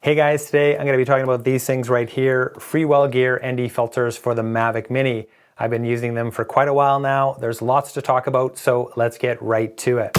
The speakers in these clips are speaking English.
Hey guys, today I'm going to be talking about these things right here, Freewell gear ND filters for the Mavic Mini. I've been using them for quite a while now. There's lots to talk about, so let's get right to it.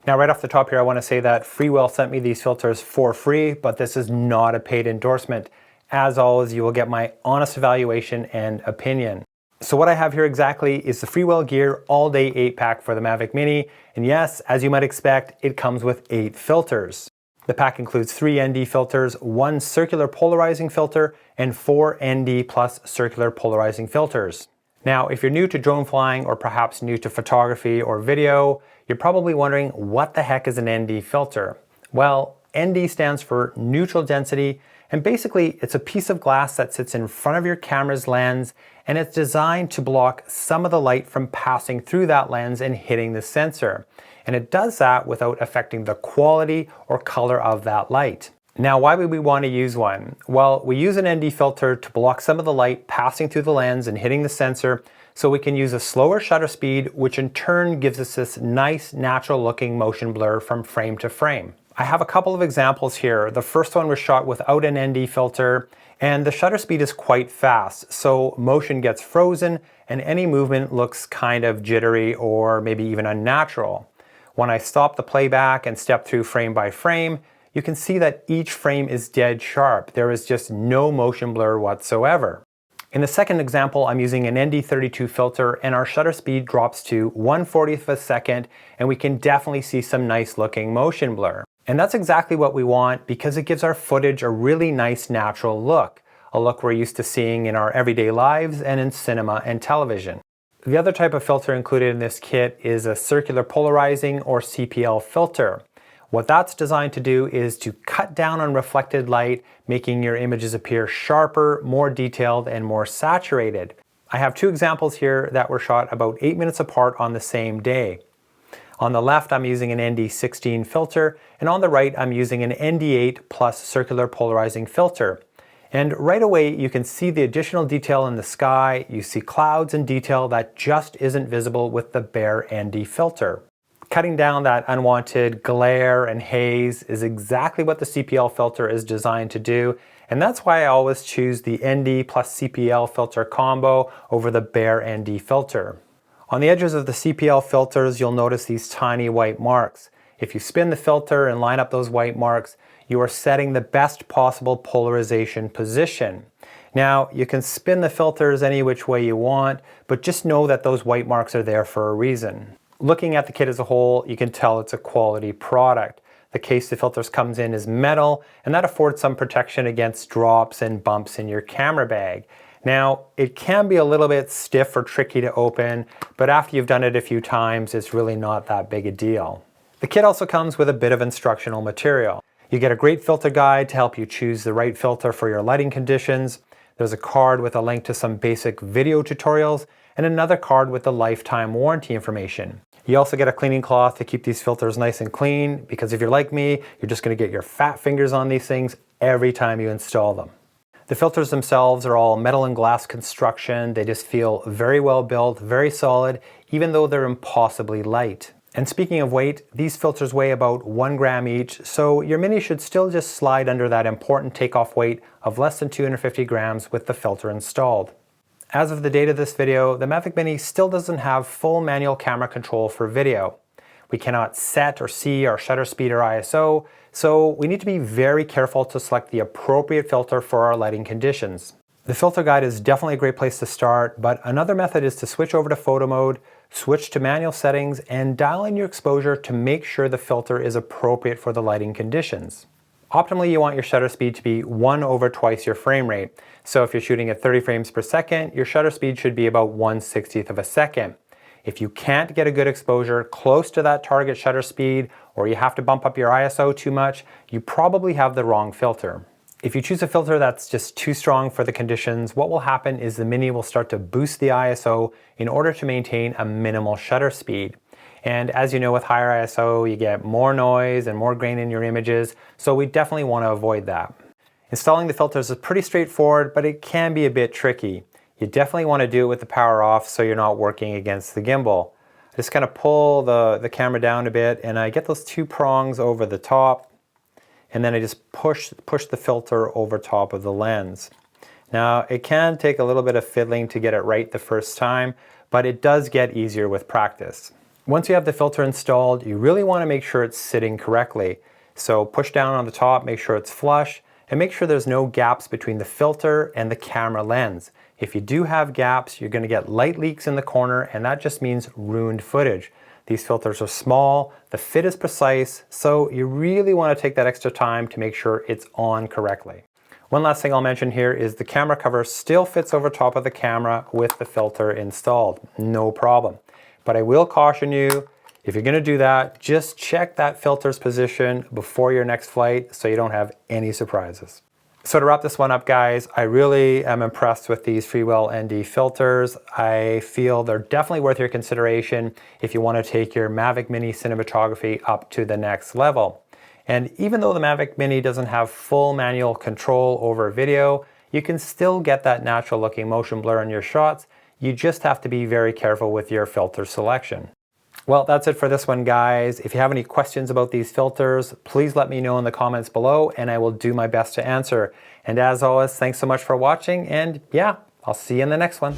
Now right off the top here, I want to say that Freewell sent me these filters for free, but this is not a paid endorsement. As always, you will get my honest evaluation and opinion. So what I have here exactly is the Freewell Gear all-day 8-pack for the Mavic Mini, and yes, as you might expect, it comes with 8 filters. The pack includes 3 ND filters, 1 circular polarizing filter, and 4 ND plus circular polarizing filters. Now, if you're new to drone flying or perhaps new to photography or video, you're probably wondering what the heck is an ND filter? Well, ND stands for neutral density, and basically it's a piece of glass that sits in front of your camera's lens, and it's designed to block some of the light from passing through that lens and hitting the sensor. And it does that without affecting the quality or color of that light. Now, why would we want to use one? Well, we use an ND filter to block some of the light passing through the lens and hitting the sensor, so we can use a slower shutter speed, which in turn gives us this nice natural looking motion blur from frame to frame. I have a couple of examples here. The first one was shot without an ND filter, and the shutter speed is quite fast, so motion gets frozen and any movement looks kind of jittery or maybe even unnatural. When I stop the playback and step through frame by frame, you can see that each frame is dead sharp. There is just no motion blur whatsoever. In the second example, I'm using an ND32 filter and our shutter speed drops to 1/40th of a second, and we can definitely see some nice looking motion blur. And that's exactly what we want because it gives our footage a really nice natural look, a look we're used to seeing in our everyday lives and in cinema and television. The other type of filter included in this kit is a circular polarizing or CPL filter. What that's designed to do is to cut down on reflected light, making your images appear sharper, more detailed, and more saturated. I have 2 examples here that were shot about 8 minutes apart on the same day. On the left, I'm using an ND16 filter, and on the right, I'm using an ND8 plus circular polarizing filter. And right away, you can see the additional detail in the sky. You see clouds and detail that just isn't visible with the bare ND filter. Cutting down that unwanted glare and haze is exactly what the CPL filter is designed to do, and that's why I always choose the ND plus CPL filter combo over the bare ND filter. On the edges of the CPL filters, you'll notice these tiny white marks. If you spin the filter and line up those white marks, you are setting the best possible polarization position. Now, you can spin the filters any which way you want, but just know that those white marks are there for a reason. Looking at the kit as a whole, you can tell it's a quality product. The case the filters comes in is metal, and that affords some protection against drops and bumps in your camera bag. Now, it can be a little bit stiff or tricky to open, but after you've done it a few times, it's really not that big a deal. The kit also comes with a bit of instructional material. You get a great filter guide to help you choose the right filter for your lighting conditions. There's a card with a link to some basic video tutorials, and another card with the lifetime warranty information. You also get a cleaning cloth to keep these filters nice and clean, because if you're like me, you're just going to get your fat fingers on these things every time you install them. The filters themselves are all metal and glass construction. They just feel very well built, very solid, even though they're impossibly light. And speaking of weight, these filters weigh about 1 gram each, so your Mini should still just slide under that important takeoff weight of less than 250 grams with the filter installed. As of the date of this video, the Mavic Mini still doesn't have full manual camera control for video. We cannot set or see our shutter speed or ISO, so we need to be very careful to select the appropriate filter for our lighting conditions. The filter guide is definitely a great place to start, but another method is to switch over to photo mode, switch to manual settings, and dial in your exposure to make sure the filter is appropriate for the lighting conditions. Optimally, you want your shutter speed to be 1 over twice your frame rate. So if you're shooting at 30 frames per second, your shutter speed should be about 1/60th of a second. If you can't get a good exposure close to that target shutter speed, or you have to bump up your ISO too much, you probably have the wrong filter. If you choose a filter that's just too strong for the conditions, what will happen is the Mini will start to boost the ISO in order to maintain a minimal shutter speed. And as you know, with higher ISO, you get more noise and more grain in your images, so we definitely want to avoid that. Installing the filters is pretty straightforward, but it can be a bit tricky. you definitely want to do it with the power off so you're not working against the gimbal. I just kind of pull the camera down a bit and I get those 2 prongs over the top, and then I just push the filter over top of the lens. Now it can take a little bit of fiddling to get it right the first time, but it does get easier with practice. Once you have the filter installed, you really want to make sure it's sitting correctly. So push down on the top, make sure it's flush, and make sure there's no gaps between the filter and the camera lens. If you do have gaps, you're going to get light leaks in the corner, and that just means ruined footage. These filters are small, the fit is precise, so you really want to take that extra time to make sure it's on correctly. One last thing I'll mention here is the camera cover still fits over top of the camera with the filter installed, no problem. But I will caution you, if you're going to do that, just check that filter's position before your next flight so you don't have any surprises. So to wrap this one up, guys, I really am impressed with these Freewell ND filters. I feel they're definitely worth your consideration if you want to take your Mavic Mini cinematography up to the next level. And even though the Mavic Mini doesn't have full manual control over video, you can still get that natural looking motion blur in your shots. You just have to be very careful with your filter selection. Well, that's it for this one, guys. If you have any questions about these filters, please let me know in the comments below and I will do my best to answer. And as always, thanks so much for watching, and yeah, I'll see you in the next one.